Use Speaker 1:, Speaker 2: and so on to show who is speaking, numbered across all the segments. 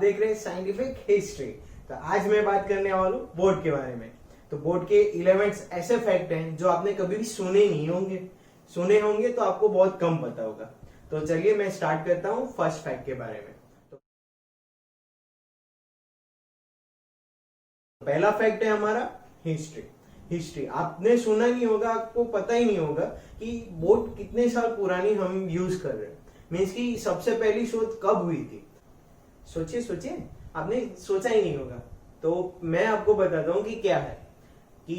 Speaker 1: देख रहे हैं साइंटिफिक हिस्ट्री। तो आज मैं बात करने वाला हूँ बोट के बारे में। तो बोट के 11 ऐसे फैक्ट हैं जो आपने कभी भी सुने नहीं होंगे, सुने होंगे तो आपको बहुत कम पता होगा। तो चलिए मैं स्टार्ट करता हूँ फर्स्ट फैक्ट के बारे में। तो पहला फैक्ट है हमारा हिस्ट्री। हिस्ट्री आपने सुना नहीं होगा, आपको पता ही नहीं होगा कि बोट कितने साल पुरानी हम यूज कर रहे हैं। मीन्स की सबसे पहली शोध कब हुई थी, सोचिए सोचिए, आपने सोचा ही नहीं होगा। तो मैं आपको बताता हूँ कि क्या है कि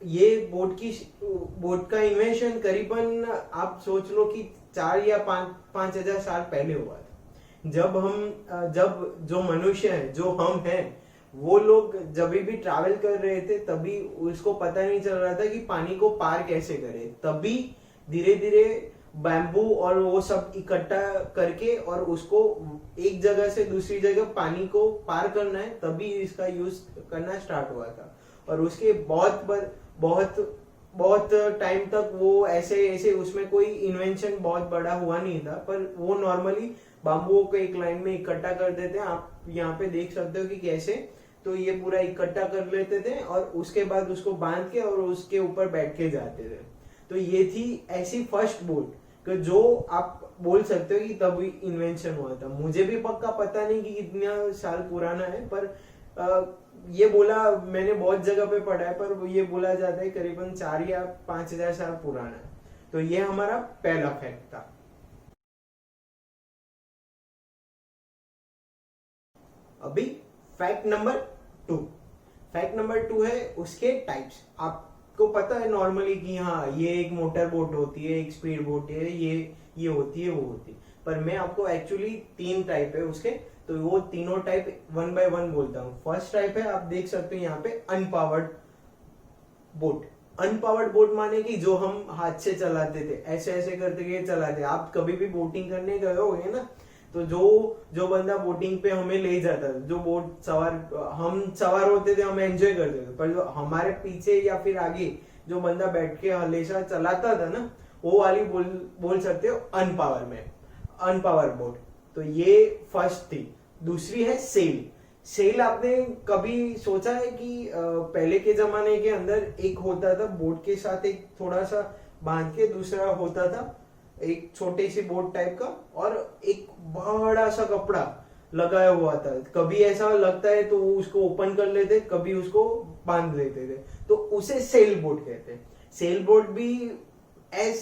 Speaker 1: ये बोट का इन्वेंशन करीबन आप सोच लो कि 4 या 5,000 साल पहले हुआ था। जब जो मनुष्य है, जो हम हैं, वो लोग जब भी ट्रैवल कर रहे थे तभी उसको पता नहीं चल रहा था कि पानी को पार कैसे करे। तभी धीरे धीरे बैम्बू और वो सब इकट्ठा करके और उसको एक जगह से दूसरी जगह पानी को पार करना है, तभी इसका यूज करना स्टार्ट हुआ था। और उसके बहुत टाइम तक वो ऐसे ऐसे उसमें कोई इन्वेंशन बहुत बड़ा हुआ नहीं था, पर वो नॉर्मली बाम्बुओं को एक लाइन में इकट्ठा कर देते हैं। आप यहाँ पे देख सकते हो कि कैसे। तो ये पूरा इकट्ठा कर लेते थे और उसके बाद उसको बांध के और उसके ऊपर बैठ के जाते थे। तो ये थी ऐसी फर्स्ट बोट कि जो आप बोल सकते हो कि तभी इन्वेंशन हुआ था। मुझे भी पक्का पता नहीं कि कितना साल पुराना है, पर ये बोला मैंने बहुत जगह पे पढ़ा है, पर ये बोला जाता है करीबन 4 या 5,000 साल पुराना है। तो ये हमारा पहला फैक्ट था। अभी फैक्ट नंबर 2। फैक्ट नंबर 2 है उसके टाइप्स। आपको पता है नॉर्मली कि हाँ ये एक मोटर बोट होती है, एक स्पीड बोट है, ये होती है, वो होती है। पर मैं आपको एक्चुअली 3 टाइप है उसके, तो वो तीनों टाइप 1 बाय 1 बोलता हूँ। फर्स्ट टाइप है, आप देख सकते हो यहाँ पे, अनपावर्ड बोट। अनपावर्ड बोट माने कि जो हम हाथ से चलाते थे, ऐसे ऐसे करते चलाते। आप कभी भी बोटिंग करने गए होगे ना, तो जो बंदा बोटिंग पे हमें ले जाता था, जो बोट सवार, हम सवार होते थे, हम एंजॉय करते थे, पर जो हमारे पीछे या फिर आगे जो बंदा बैठ के हमेशा चलाता था ना, वो वाली बोल सकते हो अनपावर बोट। तो ये फर्स्ट थी। दूसरी है सेल। सेल आपने कभी सोचा है कि पहले के जमाने के अंदर एक होता था बोट के साथ, एक थोड़ा सा बांध के, दूसरा होता था एक छोटी सी बोट टाइप का, और एक बड़ा सा कपड़ा लगाया हुआ था। कभी ऐसा लगता है तो उसको ओपन कर लेते, कभी उसको बांध लेते थे, तो उसे सेल बोट कहते हैं। सेल बोट भी एज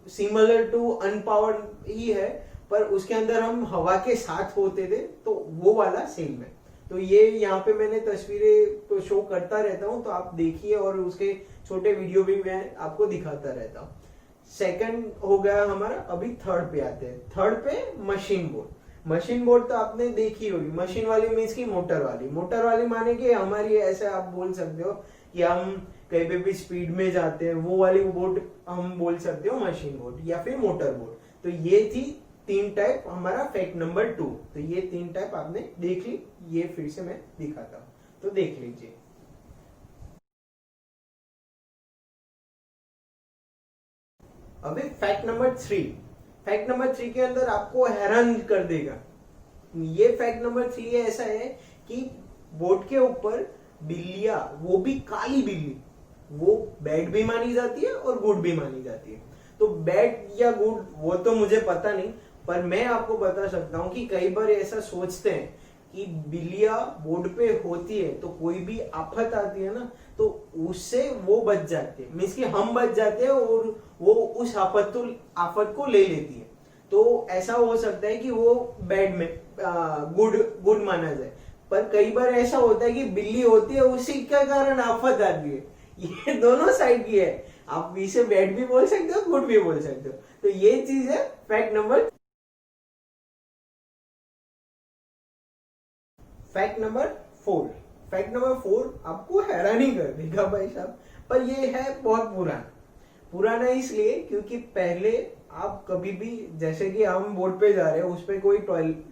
Speaker 1: सिमिलर टू अनपावर्ड ही है, पर उसके अंदर हम हवा के साथ होते थे, तो वो वाला सेल में। तो ये यहाँ पे मैंने तस्वीरें तो शो करता रहता हूँ, तो आप देखिए, और उसके छोटे वीडियो भी मैं आपको दिखाता रहता हूँ। सेकंड हो गया हमारा। अभी थर्ड पे आते हैं। थर्ड पे मशीन बोट। मशीन बोट तो आपने देखी होगी। मशीन वाली मीन्स की मोटर वाली। मोटर वाली माने कि हमारी, ऐसे आप बोल सकते हो कि हम कहीं पे भी स्पीड में जाते हैं, वो वाली बोट हम बोल सकते हो मशीन बोट या फिर मोटर बोट। तो ये थी 3 टाइप हमारा फैक्ट नंबर 2। तो ये 3 टाइप आपने देख ली, ये फिर से मैं दिखाता हूँ, तो देख लीजिए। अभी फैक्ट नंबर 3। फैक्ट नंबर 3 के अंदर आपको हैरान कर देगा। ये फैक्ट नंबर 3 ऐसा है कि बोट के ऊपर बिल्लियां, वो भी काली बिल्ली, वो बैड भी मानी जाती है और गुड भी मानी जाती है। तो बैड या गुड वो तो मुझे पता नहीं, पर मैं आपको बता सकता हूँ कि कई बार ऐसा सोचते हैं कि बिल्लियां बोर्ड पे होती है तो कोई भी आफत आती है ना, तो उससे वो बच जाते हैं, मीन्स कि हम बच जाते हैं और वो उस आफत को ले लेती है। तो ऐसा हो सकता है कि वो बैड में गुड माना जाए। पर कई बार ऐसा होता है कि बिल्ली होती है, उसी के कारण आफत आती है। ये दोनों साइड की है, आप इसे बैड भी बोल सकते हो, गुड भी बोल सकते हो। तो ये चीज है फैक्ट नंबर 4। फैक्ट नंबर 4 आपको हैरान ही कर देगा भाई साहब, पर ये है बहुत पुराना इसलिए क्योंकि पहले आप कभी भी, जैसे कि हम बोट पे जा रहे हैं, उस पे कोई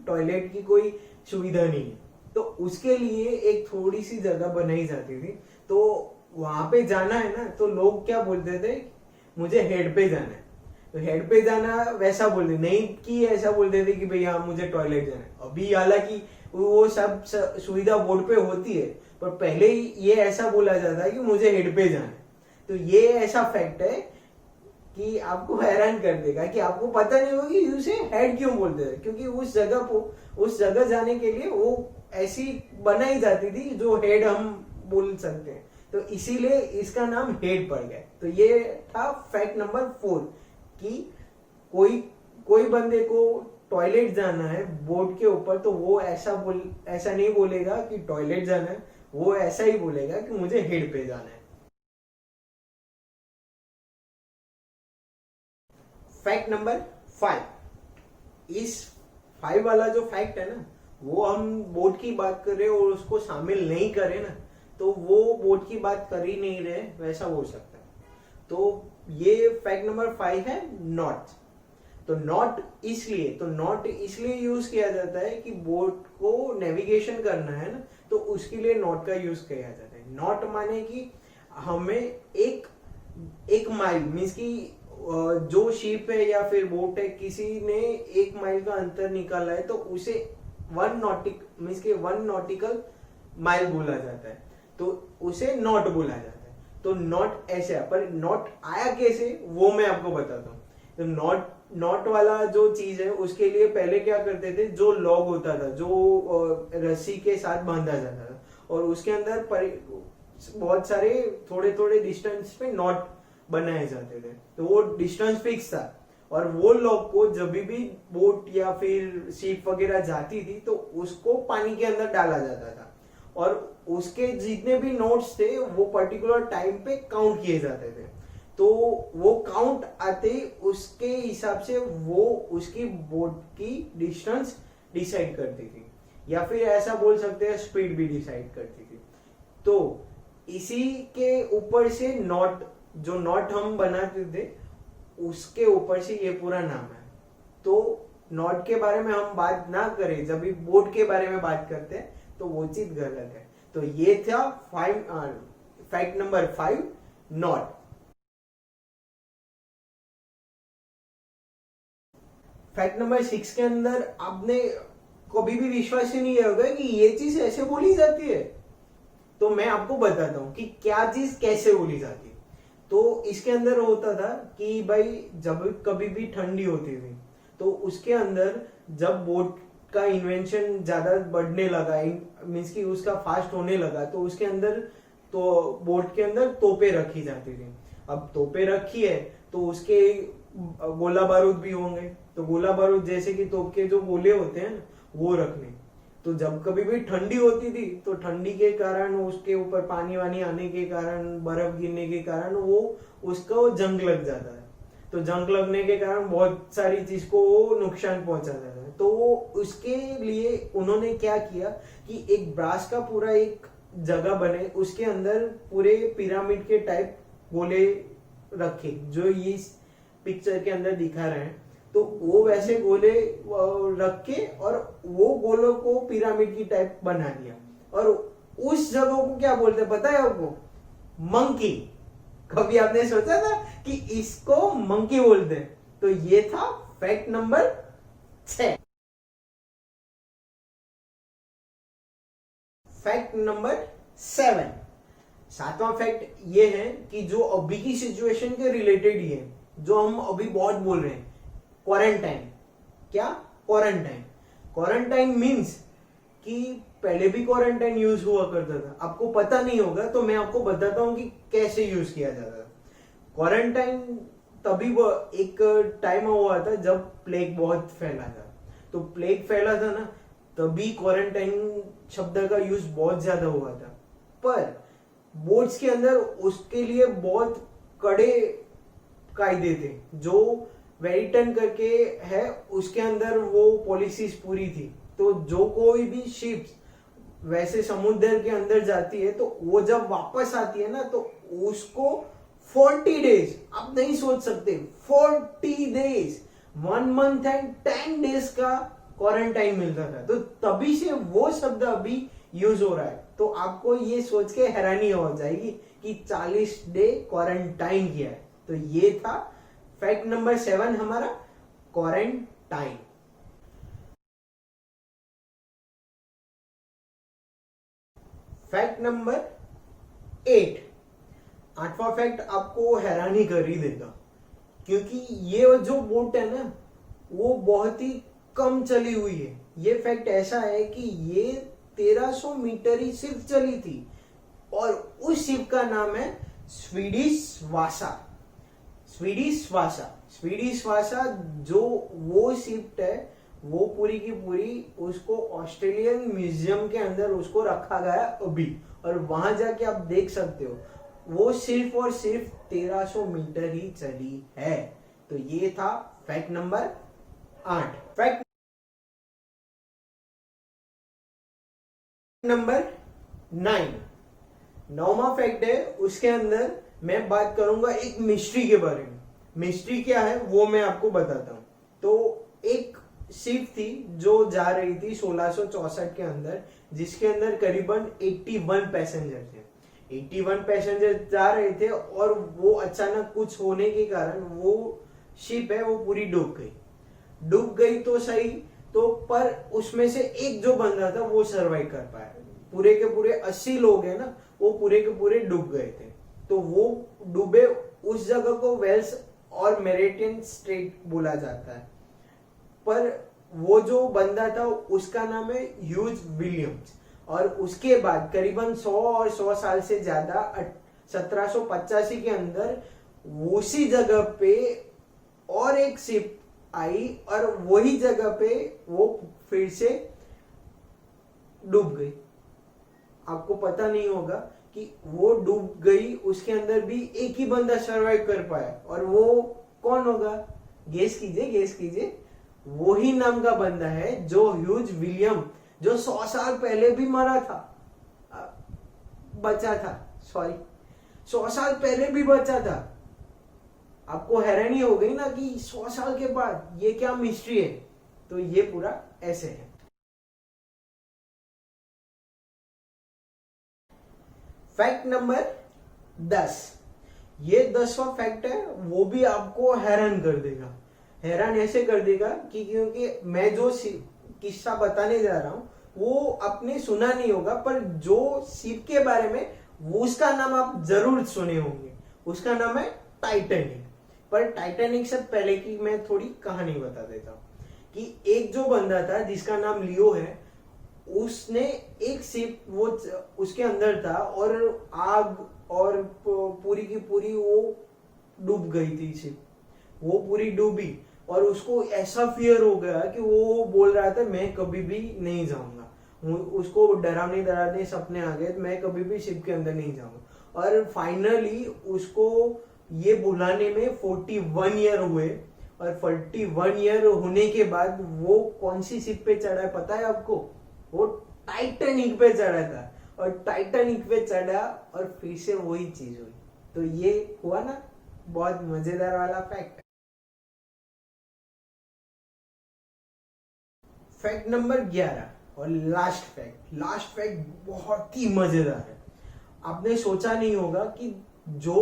Speaker 1: टॉयलेट की कोई सुविधा नहीं है, तो उसके लिए एक थोड़ी सी जगह बनाई जाती थी। तो वहां पे जाना है ना, तो लोग क्या बोलते थे, मुझे हेड पे जाना है। तो हेड पे जाना वैसा बोलते नहीं कि ऐसा बोलते थे कि भैया मुझे टॉयलेट जाना है। अभी हालांकि वो सब सुविधा बोर्ड पे होती है, पर पहले ही ये ऐसा बोला जाता है कि मुझे हेड पे जाना है। तो ये ऐसा फैक्ट है कि आपको हैरान कर देगा कि आपको पता नहीं होगा कि उसे हेड क्यों बोलते थे, क्योंकि उस जगह जाने के लिए वो ऐसी बनाई जाती थी जो हेड हम बोल सकते हैं, तो इसीलिए इसका नाम हेड पड़ गया। तो ये था फैक्ट नंबर 4 कि कोई बंदे को टॉयलेट जाना है बोर्ड के ऊपर, तो वो ऐसा नहीं बोलेगा कि टॉयलेट जाना है, वो ऐसा ही बोलेगा कि मुझे हेड पे जाना है। फैक्ट नंबर 5, इस 5 वाला जो फैक्ट है ना, वो हम बोर्ड की बात कर रहे हैं और उसको शामिल नहीं करे ना, तो वो बोर्ड की बात कर ही नहीं रहे, वैसा हो सकता है। तो ये फैक्ट नंबर 5 है नॉट। तो नॉट इसलिए यूज किया जाता है कि बोर्ड को नेविगेशन करना है ना, तो उसके लिए नॉट का यूज किया जाता है। नॉट माने कि हमें एक माइल मीन्स की जो शिप है या फिर बोट है, किसी ने 1 माइल का अंतर निकाला है, तो उसे 1 नॉटिकल माइल बोला जाता है, तो उसे नॉट बोला जाता है। तो नॉट ऐसे है, पर नॉट आया कैसे वो मैं आपको बताता हूँ। तो नॉट वाला जो चीज है, उसके लिए पहले क्या करते थे, जो लॉग होता था, जो रस्सी के साथ बांधा जाता था, और उसके अंदर बहुत सारे थोड़े थोड़े डिस्टेंस पे नॉट बनाए जाते थे, तो वो डिस्टेंस फिक्स था, और वो लॉग को जब भी बोट या फिर शिप वगैरह जाती थी, तो उसको पानी के अंदर डाला जाता था, और उसके जितने भी नोट्स थे वो पर्टिकुलर टाइम पे काउंट किए जाते थे। तो वो काउंट आते उसके हिसाब से वो उसकी बोट की डिस्टेंस डिसाइड करती थी, या फिर ऐसा बोल सकते हैं स्पीड भी डिसाइड करती थी। तो इसी के ऊपर से जो नॉट हम बनाते थे, उसके ऊपर से ये पूरा नाम है। तो नॉट के बारे में हम बात ना करें, जब भी बोट के बारे में बात करते हैं तो वो चीज गलत है। तो ये था fact number 5 not. Fact number 6 के अंदर आपने कभी भी विश्वास ही नहीं किया होगा कि ये चीज ऐसे बोली जाती है। तो मैं आपको बताता हूं कि क्या चीज कैसे बोली जाती है। तो इसके अंदर होता था कि भाई जब कभी भी ठंडी होती थी, तो उसके अंदर जब बोट का इन्वेंशन ज्यादा बढ़ने लगा, मीन्स कि उसका फास्ट होने लगा, तो उसके अंदर तो बोट के अंदर तोपे रखी जाती थी। अब तोपे रखी है तो उसके गोला बारूद भी होंगे, तो गोला बारूद जैसे कि तोप के जो गोले होते हैं ना, वो रखने। तो जब कभी भी ठंडी होती थी, तो ठंडी के कारण उसके ऊपर पानी वानी आने के कारण, बर्फ गिरने के कारण वो उसको जंग लग जाता है। तो जंग लगने के कारण बहुत सारी चीज को नुकसान पहुंचा जाता है। तो उसके लिए उन्होंने क्या किया कि एक ब्रास का पूरा एक जगह बने, उसके अंदर पूरे पिरामिड के टाइप गोले रखे, जो ये पिक्चर के अंदर दिखा रहे हैं। तो वो वैसे गोले रख के और वो गोलों को पिरामिड की टाइप बना दिया, और उस जगह को क्या बोलते हैं पता है आपको? मंकी। कभी आपने सोचा था कि इसको मंकी बोलते हैं? तो ये था फैक्ट नंबर 6। फैक्ट नंबर 7, 7वां फैक्ट ये है कि जो अभी की सिचुएशन के रिलेटेड ही है, जो हम अभी बहुत बोल रहे हैं, क्वारंटाइन। क्या? क्वारंटाइन। क्वारंटाइन मीन्स कि पहले भी क्वारंटाइन यूज हुआ करता था, आपको पता नहीं होगा तो मैं आपको बताता हूं कि कैसे यूज किया जाता था। क्वारंटाइन तभी वो एक टाइम हुआ था जब प्लेग बहुत फैला था। तो प्लेग फैला था ना, तभी क्वारंटाइन शब्द का यूज बहुत ज्यादा हुआ था। पर बोर्ड्स के अंदर उसके लिए बहुत कड़े कायदे थे, जो वेरिटन करके है, उसके अंदर वो पॉलिसीज पूरी थी। तो जो कोई भी शिप्स वैसे समुद्र के अंदर जाती है, तो वो जब वापस आती है ना, तो उसको 40 डेज, आप नहीं सोच सकते, 40 डेज, 1 मंथ एंड 10 डेज का क्वारंटाइन मिलता था। तो तभी से वो शब्द अभी यूज हो रहा है। तो आपको ये सोच के हैरानी हो जाएगी कि 40 डे क्वारंटाइन किया है। तो ये था फैक्ट नंबर 7 हमारा, क्वारंटाइन। फैक्ट नंबर 8, 8वां फैक्ट आपको हैरानी कर ही देगा, क्योंकि ये जो बोट है ना वो बहुत ही कम चली हुई है। ये फैक्ट ऐसा है कि ये 1300 मीटर ही सिर्फ चली थी, और उस शिप का नाम है स्वीडिश वासा। स्वीडिश वासा, स्वीडिश वासा जो वो शिप है वो पूरी की पूरी उसको ऑस्ट्रेलियन म्यूजियम के अंदर उसको रखा गया अभी, और वहां जाके आप देख सकते हो वो सिर्फ और सिर्फ 1300 मीटर ही चली है। तो ये था फैक्ट नंबर 8। फैक्ट नंबर 9, 9वां फैक्ट है, उसके अंदर मैं बात करूंगा एक मिस्ट्री के बारे में। मिस्ट्री क्या है वो मैं आपको बताता हूं। तो एक शिप थी जो जा रही थी 1664 के अंदर, जिसके अंदर करीबन 81 पैसेंजर थे। 81 पैसेंजर जा रहे थे, और वो अचानक कुछ होने के कारण वो शिप है वो पूरी डूब गई तो सही, तो पर उसमें से एक जो बंदा था वो सरवाइव कर पाया। पूरे के पूरे 80 लोग हैं ना, वो पूरे के पूरे डूब गए थे। तो वो डूबे उस जगह को वेल्स और मेरिटियन स्ट्रेट बोला जाता है, पर वो जो बंदा था उसका नाम है ह्यूज विलियम्स। और उसके बाद करीबन 100 साल से ज्यादा 1785 के अंदर उसी जगह पे और एक शिप आई, और वही जगह पे वो फिर से डूब गई। आपको पता नहीं होगा कि वो डूब गई, उसके अंदर भी एक ही बंदा सरवाइव कर पाया, और वो कौन होगा? गेस कीजिए। वही नाम का बंदा है जो ह्यूज विलियम, जो 100 साल पहले भी मरा था, बचा था, सॉरी 100 साल पहले भी बचा था। आपको हैरानी हो गई ना कि 100 साल के बाद ये क्या मिस्ट्री है। तो ये पूरा ऐसे है। फैक्ट नंबर 10, ये 10वां फैक्ट है, वो भी आपको हैरान कर देगा। हैरान ऐसे कर देगा कि क्योंकि मैं जो किस्सा बताने जा रहा हूं वो आपने सुना नहीं होगा, पर जो शिप के बारे में वो उसका नाम आप जरूर सुने होंगे। उसका नाम है टाइटैनिक। पर टाइटैनिक से पहले की मैं थोड़ी कहानी बता देता हूँ कि एक जो बंदा था जिसका नाम लियो है, उसने एक शिप वो उसके अंदर था, और आग और पूरी की पूरी वो डूब गई थी शिप, वो पूरी डूबी, और उसको ऐसा फियर हो गया कि वो बोल रहा था मैं कभी भी नहीं जाऊंगा। उसको डरावने सपने आ गए, मैं कभी भी शिप के अंदर नहीं जाऊंगा। और फाइनली उसको ये बुलाने में 41 ईयर हुए, और 41 ईयर होने के बाद वो कौन सी शिप पे चढ़ा है पता है आपको? वो टाइटैनिक पे चढ़ा था, और टाइटैनिक पे चढ़ा और फिर से वही चीज हुई। तो ये हुआ ना बहुत मजेदार वाला फैक्ट। फैक्ट नंबर 11 और लास्ट फैक्ट बहुत ही मजेदार है। आपने सोचा नहीं होगा कि जो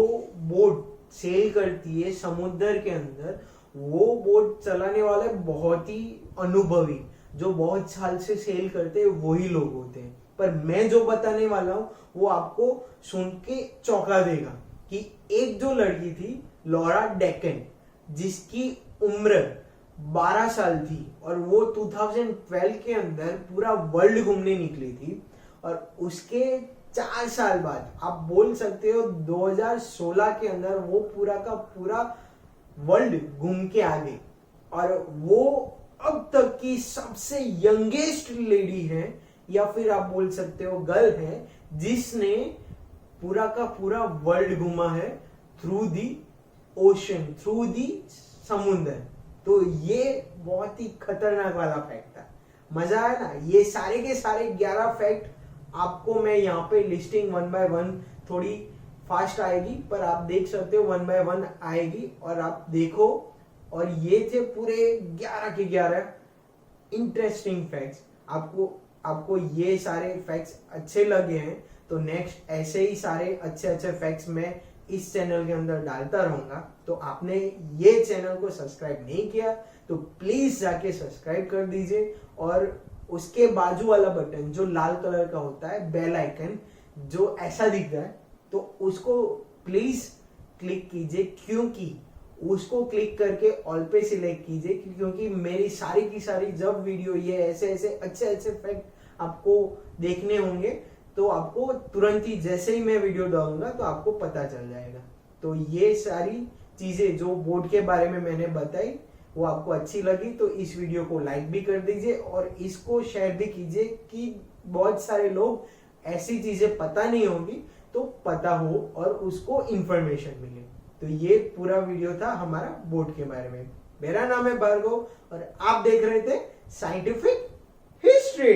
Speaker 1: बोट सेल करती है समुद्र के अंदर, वो बोट चलाने वाले बहुत ही अनुभवी, जो बहुत साल से सेल करते हैं वही लोग होते हैं। पर मैं जो बताने वाला हूं वो आपको सुन के चौंका देगा कि एक जो लड़की थी लॉरा डेकन, जिसकी उम्र 12 साल थी, और वो 2012 के अंदर पूरा वर्ल्ड घूमने निकली थी, और उसके 4 साल बाद आप बोल सकते हो 2016 के अंदर वो पूरा का पूरा वर्ल्ड घूम के आ गई, और वो अब तक की सबसे यंगेस्ट लेडी है, या फिर आप बोल सकते हो गर्ल है, जिसने पूरा का पूरा वर्ल्ड घूमा है through the ocean, through the समुद्र। तो ये बहुत ही खतरनाक वाला फैक्ट था। मजा आया ना? ये सारे के सारे 11 फैक्ट आपको मैं यहाँ पे लिस्टिंग 1 बाय 1 थोड़ी फास्ट आएगी, पर आप देख सकते हो 1 बाय 1 आएगी, और आप देखो। और ये थे पूरे 11 के 11 इंटरेस्टिंग फैक्ट्स। आपको ये सारे फैक्ट्स अच्छे लगे हैं तो नेक्स्ट ऐसे ही सारे अच्छे फैक्ट्स मैं इस चैनल के अंदर डालता रहूंगा। तो आपने ये चैनल को सब्सक्राइब नहीं किया तो प्लीज जाके सब्सक्राइब कर दीजिए, और उसके बाजू वाला बटन जो लाल कलर का होता है बेल आइकन, जो ऐसा दिख रहा है तो उसको प्लीज क्लिक कीजिए, क्योंकि उसको क्लिक करके ऑल पे सिलेक्ट कीजिए, क्योंकि मेरी सारी की सारी जब वीडियो ये ऐसे ऐसे अच्छे अच्छे फैक्ट आपको देखने होंगे तो आपको तुरंत ही जैसे ही मैं वीडियो डालूंगा तो आपको पता चल जाएगा। तो ये सारी चीजें जो बोर्ड के बारे में मैंने बताई वो आपको अच्छी लगी तो इस वीडियो को लाइक भी कर दीजिए और इसको शेयर भी कीजिए कि बहुत सारे लोग ऐसी चीजें पता नहीं होगी तो पता हो और उसको इंफॉर्मेशन मिले। तो ये पूरा वीडियो था हमारा बोर्ड के बारे में। मेरा नाम है भार्गव और आप देख रहे थे साइंटिफिक हिस्ट्री।